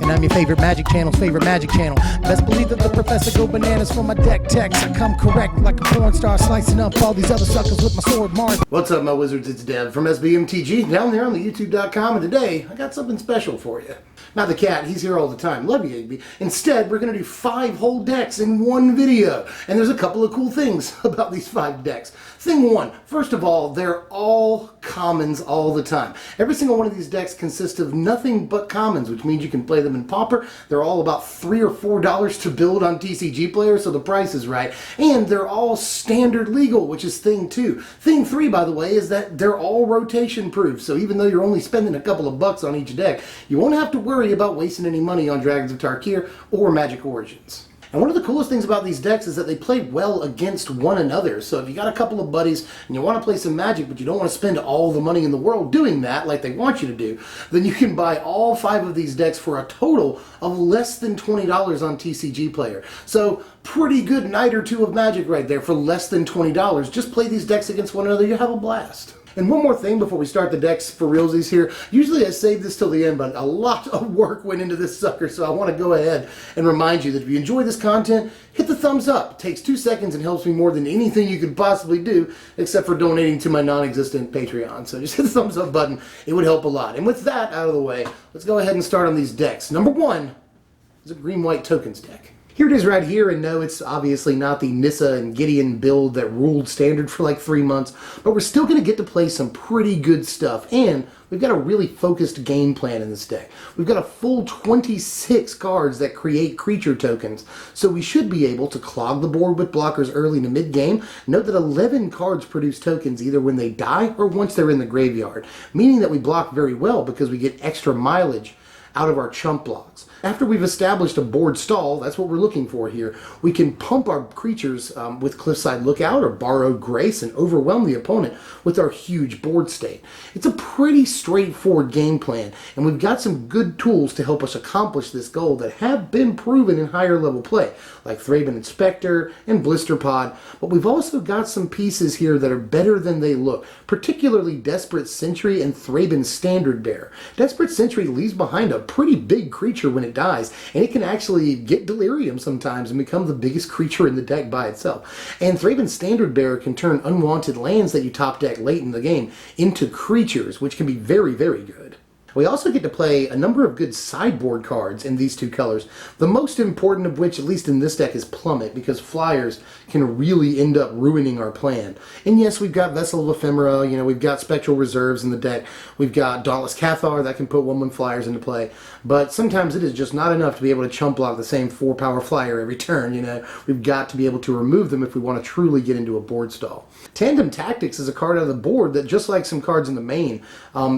And I'm your favorite Magic Channel's favorite Magic Channel. Best believe that the professor go bananas for my deck text. I come correct like a porn star, slicing up all these other suckers with my sword Mars. What's up, my wizards? It's Dev from SBMTG down there on the YouTube.com, and today I got something special for you. Not the cat, he's here all the time. Love you, Igby. Instead, we're going to do 5 whole decks in one video. And there's a couple of cool things about these 5 decks. Thing 1, first of all, they're all commons all the time. Every single one of these decks consists of nothing but commons, which means you can play them in Pauper. They're all about $3 or $4 to build on TCG Player, so the price is right. And they're all standard legal, which is thing 2. Thing 3, by the way, is that they're all rotation proof. So even though you're only spending a couple of bucks on each deck, you won't have to worry about wasting any money on Dragons of Tarkir or Magic Origins. And one of the coolest things about these decks is that they play well against one another. So if you got a couple of buddies and you want to play some Magic, but you don't want to spend all the money in the world doing that like they want you to do, then you can buy all 5 of these decks for a total of less than $20 on TCG Player. So pretty good night or two of Magic right there for less than $20. Just play these decks against one another, you have a blast. And one more thing before we start the decks for realsies here. Usually I save this till the end, but a lot of work went into this sucker, so I want to go ahead and remind you that if you enjoy this content, hit the thumbs up. It takes 2 seconds and helps me more than anything you could possibly do, except for donating to my non-existent Patreon. So just hit the thumbs up button. It would help a lot. And with that out of the way, let's go ahead and start on these decks. Number 1 is a green-white tokens deck. Here it is right here, and no, it's obviously not the Nissa and Gideon build that ruled Standard for like 3 months, but we're still going to get to play some pretty good stuff, and we've got a really focused game plan in this deck. We've got a full 26 cards that create creature tokens, so we should be able to clog the board with blockers early to mid-game. Note that 11 cards produce tokens either when they die or once they're in the graveyard, meaning that we block very well because we get extra mileage out of our chump blocks. After we've established a board stall, that's what we're looking for here, we can pump our creatures with Cliffside Lookout or Borrowed Grace and overwhelm the opponent with our huge board state. It's a pretty straightforward game plan, and we've got some good tools to help us accomplish this goal that have been proven in higher level play, like Thraben Inspector and Blisterpod, but we've also got some pieces here that are better than they look, particularly Desperate Sentry and Thraben Standard-Bearer. Desperate Sentry leaves behind a pretty big creature when it dies, and it can actually get delirium sometimes and become the biggest creature in the deck by itself. And Thraben Standard-Bearer can turn unwanted lands that you top deck late in the game into creatures, which can be very, very good. We also get to play a number of good sideboard cards in these 2 colors, the most important of which, at least in this deck, is Plummet, because flyers can really end up ruining our plan. And yes, we've got Vessel of Ephemera, we've got Spectral Reserves in the deck, we've got Dauntless Cathar that can put 1/1 flyers into play, but sometimes it is just not enough to be able to chump block the same 4-power flyer every turn, We've got to be able to remove them if we want to truly get into a board stall. Tandem Tactics is a card out of the board that, just like some cards in the main,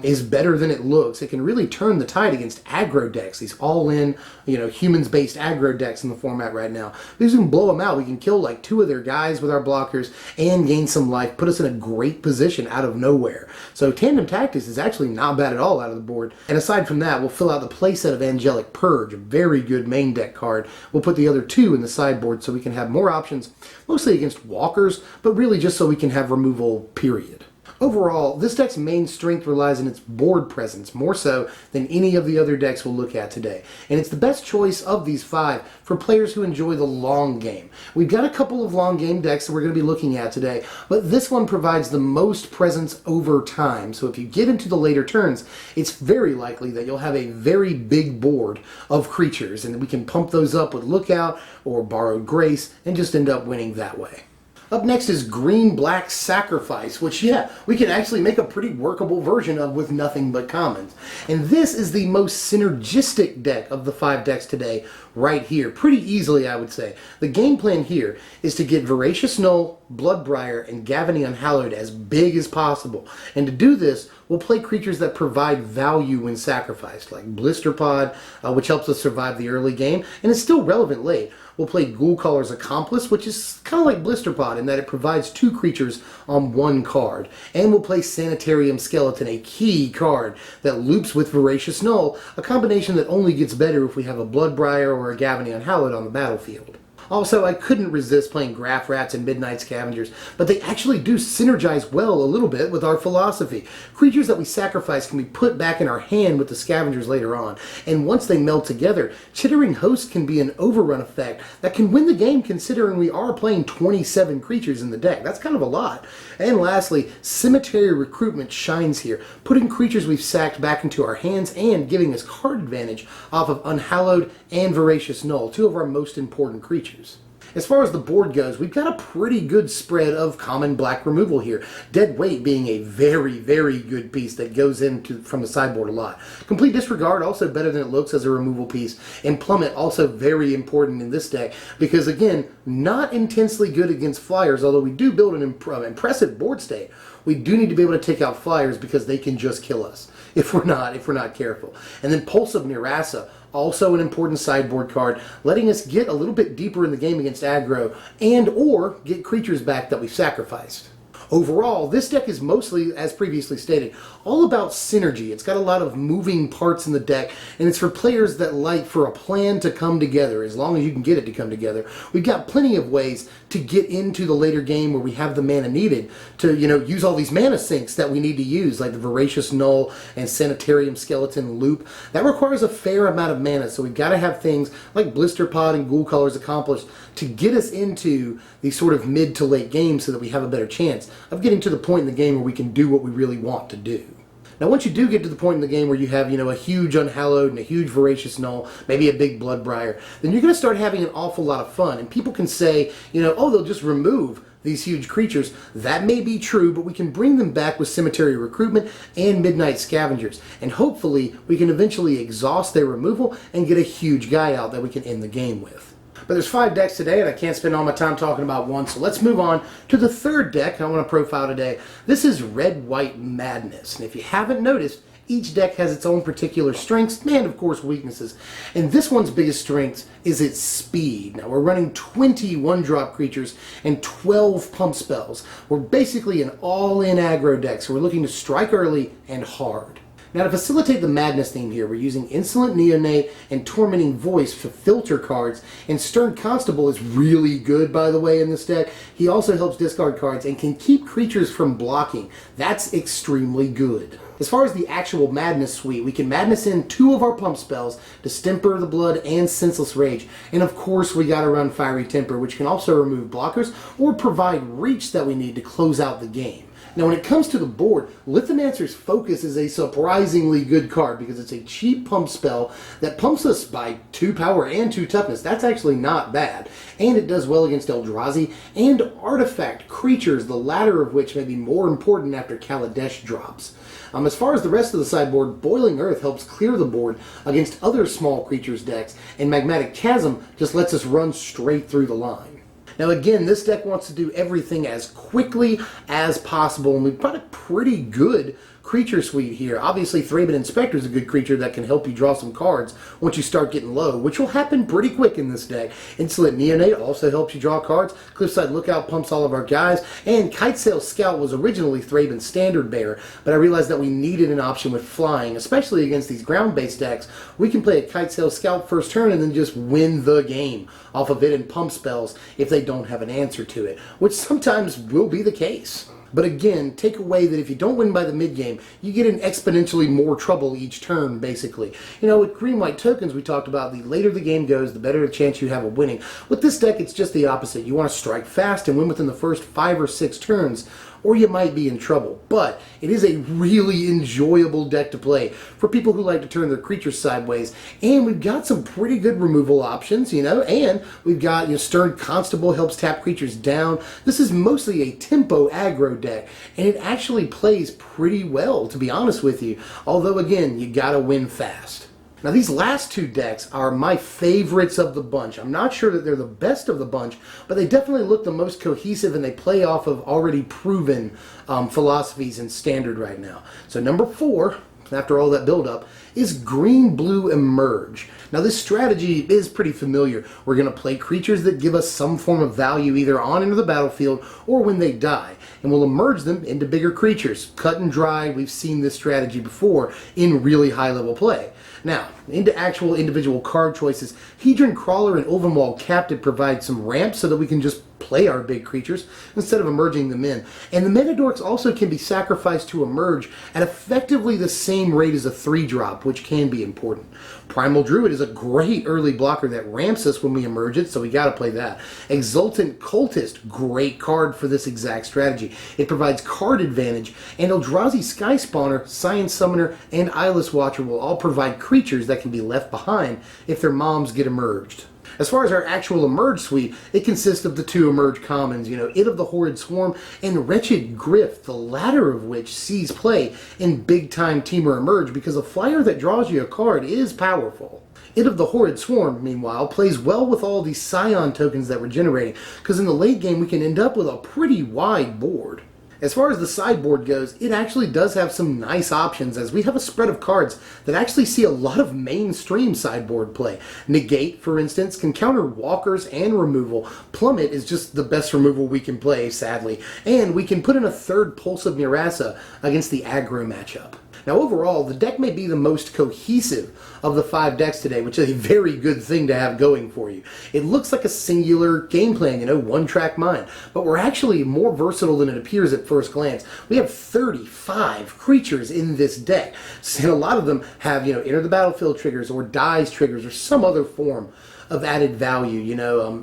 is better than it looks. It can really turn the tide against aggro decks, these all-in, humans-based aggro decks in the format right now. Because we can blow them out. We can kill like 2 of their guys with our blockers and gain some life, put us in a great position out of nowhere. So Tandem Tactics is actually not bad at all out of the board. And aside from that, we'll fill out the playset of Angelic Purge, a very good main deck card. We'll put the other 2 in the sideboard so we can have more options, mostly against walkers, but really just so we can have removal, period. Overall, this deck's main strength relies on its board presence, more so than any of the other decks we'll look at today. And it's the best choice of these 5 for players who enjoy the long game. We've got a couple of long game decks that we're going to be looking at today, but this one provides the most presence over time. So if you get into the later turns, it's very likely that you'll have a very big board of creatures, and we can pump those up with Lookout or Borrowed Grace and just end up winning that way. Up next is Green-Black Sacrifice, which, we can actually make a pretty workable version of with nothing but commons. And this is the most synergistic deck of the 5 decks today, right here. Pretty easily, I would say. The game plan here is to get Voracious Null, Bloodbriar, and Gavony Unhallowed as big as possible. And to do this, we'll play creatures that provide value when sacrificed, like Blisterpod, which helps us survive the early game, and is still relevant late. We'll play Ghoulcaller's Accomplice, which is kind of like Blisterpod in that it provides 2 creatures on 1 card. And we'll play Sanitarium Skeleton, a key card that loops with Voracious Null, a combination that only gets better if we have a Bloodbriar or a Gavony Unhallowed on the battlefield. Also, I couldn't resist playing Graf Rats and Midnight Scavengers, but they actually do synergize well a little bit with our philosophy. Creatures that we sacrifice can be put back in our hand with the Scavengers later on, and once they meld together, Chittering Host can be an overrun effect that can win the game considering we are playing 27 creatures in the deck. That's kind of a lot. And lastly, Cemetary Recruitment shines here, putting creatures we've sacked back into our hands and giving us card advantage off of Unhallowed and Voracious Null, two of our most important creatures. As far as the board goes, we've got a pretty good spread of common black removal here. Dead Weight being a very, very good piece that goes into from the sideboard a lot. Complete Disregard also better than it looks as a removal piece. And Plummet also very important in this deck because, again, not intensely good against flyers, although we do build an impressive board state. We do need to be able to take out flyers because they can just kill us if we're not careful. And then Pulse of Murasa, also an important sideboard card, letting us get a little bit deeper in the game against aggro and or get creatures back that we've sacrificed. Overall, this deck is mostly, as previously stated, all about synergy. It's got a lot of moving parts in the deck, and it's for players that like for a plan to come together, as long as you can get it to come together. We've got plenty of ways to get into the later game where we have the mana needed to, use all these mana sinks that we need to use, like the Voracious Null and Sanitarium Skeleton loop. That requires a fair amount of mana, so we've got to have things like Blisterpod and Ghoulcaller's Accomplice to get us into these sort of mid to late games so that we have a better chance of getting to the point in the game where we can do what we really want to do. Now, once you do get to the point in the game where you have, a huge Unhallowed and a huge Voracious Null, maybe a big Bloodbriar, then you're going to start having an awful lot of fun. And people can say, oh, they'll just remove these huge creatures. That may be true, but we can bring them back with Cemetary Recruitment and Midnight Scavengers. And hopefully, we can eventually exhaust their removal and get a huge guy out that we can end the game with. But there's 5 decks today, and I can't spend all my time talking about one, so let's move on to the third deck I want to profile today. This is Red-White Madness, and if you haven't noticed, each deck has its own particular strengths and, of course, weaknesses. And this one's biggest strength is its speed. Now, we're running 20 one-drop creatures and 12 pump spells. We're basically an all-in aggro deck, so we're looking to strike early and hard. Now, to facilitate the madness theme here, we're using Insolent Neonate and Tormenting Voice for filter cards, and Stern Constable is really good, by the way, in this deck. He also helps discard cards and can keep creatures from blocking. That's extremely good. As far as the actual Madness suite, we can Madness in 2 of our pump spells, Distemper the Blood and Senseless Rage. And of course, we gotta run Fiery Temper, which can also remove blockers or provide reach that we need to close out the game. Now, when it comes to the board, Lithomancer's Focus is a surprisingly good card because it's a cheap pump spell that pumps us by 2 power and 2 toughness. That's actually not bad. And it does well against Eldrazi and artifact creatures, the latter of which may be more important after Kaladesh drops. As far as the rest of the sideboard, Boiling Earth helps clear the board against other small creatures decks, and Magmatic Chasm just lets us run straight through the line. Now again, this deck wants to do everything as quickly as possible, and we've got a pretty good creature suite here. Obviously, Thraben Inspector is a good creature that can help you draw some cards once you start getting low, which will happen pretty quick in this deck. Insolent Neonate also helps you draw cards. Cliffside Lookout pumps all of our guys, and Kitesail Scout was originally Thraben Standard-Bearer, but I realized that we needed an option with flying, especially against these ground-based decks. We can play a Kitesail Scout first turn and then just win the game off of it and pump spells if they don't have an answer to it, which sometimes will be the case. But again, take away that if you don't win by the mid-game, you get in exponentially more trouble each turn, basically. With green-white tokens, we talked about the later the game goes, the better the chance you have of winning. With this deck, it's just the opposite. You want to strike fast and win within the first 5 or 6 turns, or you might be in trouble. But it is a really enjoyable deck to play for people who like to turn their creatures sideways. And we've got some pretty good removal options, and we've got, Stern Constable helps tap creatures down. This is mostly a tempo aggro deck, and it actually plays pretty well, to be honest with you. Although, again, you gotta win fast. Now, these last 2 decks are my favorites of the bunch. I'm not sure that they're the best of the bunch, but they definitely look the most cohesive, and they play off of already proven philosophies in Standard right now. So number 4, after all that build-up, is green-blue Emerge. Now this strategy is pretty familiar. We're going to play creatures that give us some form of value either on into the battlefield or when they die, and we'll emerge them into bigger creatures. Cut and dry, we've seen this strategy before in really high-level play. Now, into actual individual card choices, Hedron Crawler and Ulvenwald Captive provide some ramps so that we can just play our big creatures instead of emerging them in. And the Mana Dorks also can be sacrificed to emerge at effectively the same rate as a 3-drop, which can be important. Primal Druid is a great early blocker that ramps us when we emerge it, so we gotta play that. Exultant Cultist, great card for this exact strategy. It provides card advantage, and Eldrazi Sky Spawner, Scion Summoner, and Eyeless Watcher will all provide creatures that can be left behind if their moms get emerged. As far as our actual Emerge suite, it consists of the 2 Emerge commons, It of the Horrid Swarm and Wretched Griff, the latter of which sees play in big-time Temur Emerge because a flyer that draws you a card is powerful. It of the Horrid Swarm, meanwhile, plays well with all these Scion tokens that we're generating, because in the late game we can end up with a pretty wide board. As far as the sideboard goes, it actually does have some nice options, as we have a spread of cards that actually see a lot of mainstream sideboard play. Negate, for instance, can counter walkers and removal. Plummet is just the best removal we can play, sadly. And we can put in a 3rd Pulse of Murasa against the aggro matchup. Now overall, the deck may be the most cohesive of the 5 decks today, which is a very good thing to have going for you. It looks like a singular game plan, one-track mind, but we're actually more versatile than it appears at first glance. We have 35 creatures in this deck, and a lot of them have, enter the battlefield triggers or dies triggers or some other form of added value.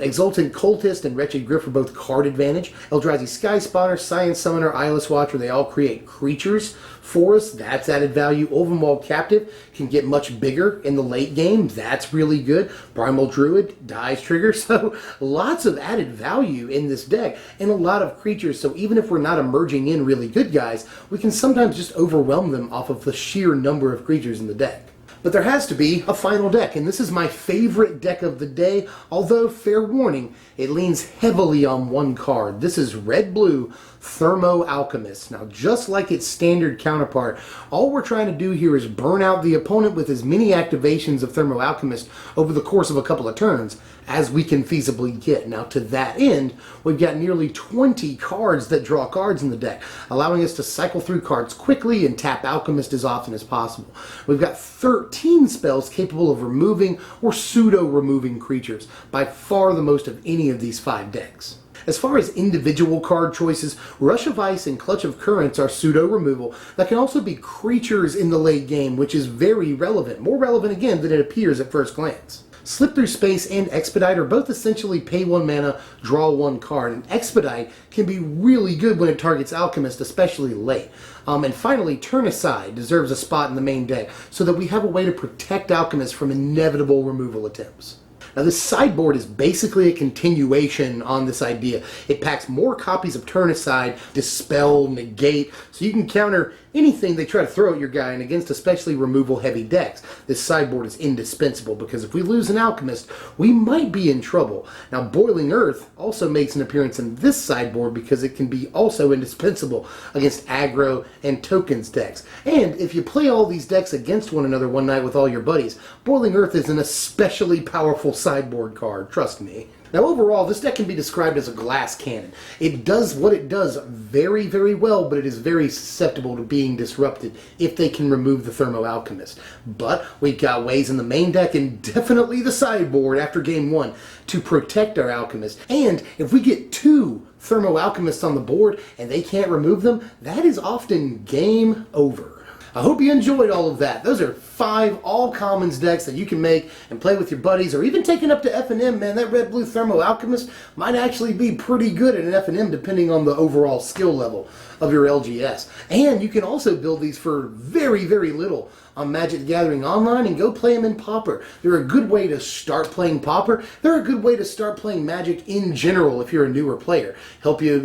Exultant Cultist and Wretched Griff are both card advantage. Eldrazi Sky Spawner, Scion Summoner, Eyeless Watcher, they all create creatures for us. That's added value. Ulvenwald Captive can get much bigger in the late game. That's really good. Primal Druid, dies trigger. So lots of added value in this deck and a lot of creatures. So even if we're not emerging in really good guys, we can sometimes just overwhelm them off of the sheer number of creatures in the deck. But there has to be a final deck, and this is my favorite deck of the day, although, fair warning, it leans heavily on one card. This is Red-Blue Thermo-Alchemist. Now, just like its standard counterpart, all we're trying to do here is burn out the opponent with as many activations of Thermo-Alchemist over the course of a couple of turns as we can feasibly get. Now, to that end, we've got nearly 20 cards that draw cards in the deck, allowing us to cycle through cards quickly and tap Alchemist as often as possible. We've got 13 spells capable of removing or pseudo-removing creatures, by far the most of any of these 5 decks. As far as individual card choices, Rush of Ice and Clutch of Currents are pseudo-removal that can also be creatures in the late game, which is very relevant. More relevant, again, than it appears at first glance. Slip Through Space and Expedite are both essentially pay 1 mana, draw 1 card, and Expedite can be really good when it targets Alchemist, especially late. And finally, Turn Aside deserves a spot in the main deck, so that we have a way to protect Alchemist from inevitable removal attempts. Now this sideboard is basically a continuation on this idea. It packs more copies of Turn Aside, Dispel, Negate, so you can counter anything they try to throw at your guy, and against especially removal-heavy decks, this sideboard is indispensable, because if we lose an Alchemist, we might be in trouble. Now Boiling Earth also makes an appearance in this sideboard because it can be also indispensable against aggro and tokens decks. And if you play all these decks against one another one night with all your buddies, Boiling Earth is an especially powerful sideboard card, trust me. Now overall, this deck can be described as a glass cannon. It does what it does very, very well, but it is very susceptible to being disrupted if they can remove the Thermo-Alchemist. But we've got ways in the main deck, and definitely the sideboard after game 1, to protect our Alchemist. And if we get 2 Thermo-Alchemists on the board and they can't remove them, that is often game over. I hope you enjoyed all of that. Those are 5 all-commons decks that you can make and play with your buddies, or even take it up to F&M, man. That Red-Blue Thermo-Alchemist might actually be pretty good at an F&M depending on the overall skill level of your LGS. And you can also build these for very, very little on Magic the Gathering Online and go play them in Pauper. They're a good way to start playing Pauper. They're a good way to start playing Magic in general if you're a newer player. Help you,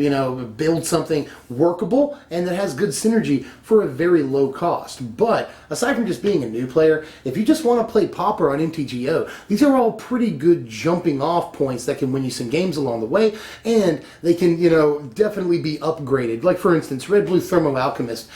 build something workable and that has good synergy for a very low cost. But aside from just being a new player, if you just want to play Pauper on MTGO, these are all pretty good jumping off points that can win you some games along the way, and they can, definitely be upgraded. Like for instance, Red-Blue Thermo-Alchemist.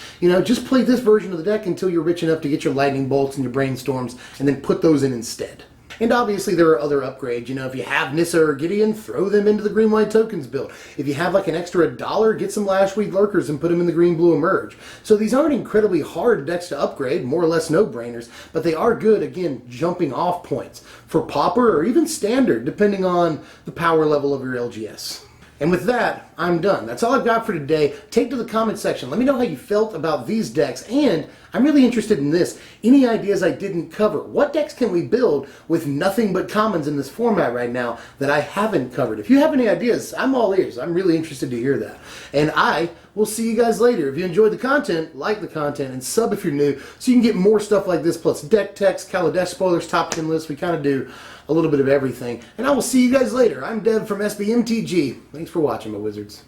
Just play this version of the deck until you're rich enough to get your lightning bolts and your brainstorms, and then put those in instead. And obviously there are other upgrades. You know, if you have Nissa or Gideon, throw them into the green-white tokens build. If you have like an extra $1, get some Lashweed Lurkers and put them in the green-blue emerge. So these aren't incredibly hard decks to upgrade, more or less no-brainers, but they are good, again, jumping off points for Pauper or even Standard, depending on the power level of your LGS. And with that, I'm done. That's all I've got for today. Take to the comment section. Let me know how you felt about these decks. And I'm really interested in this. Any ideas I didn't cover? What decks can we build with nothing but commons in this format right now that I haven't covered? If you have any ideas, I'm all ears. I'm really interested to hear that. And I will see you guys later. If you enjoyed the content, like the content, and sub if you're new so you can get more stuff like this, plus deck techs, Kaladesh spoilers, top 10 lists. We kind of do a little bit of everything. And I will see you guys later. I'm Dev from SBMTG. Thanks for watching, my wizards.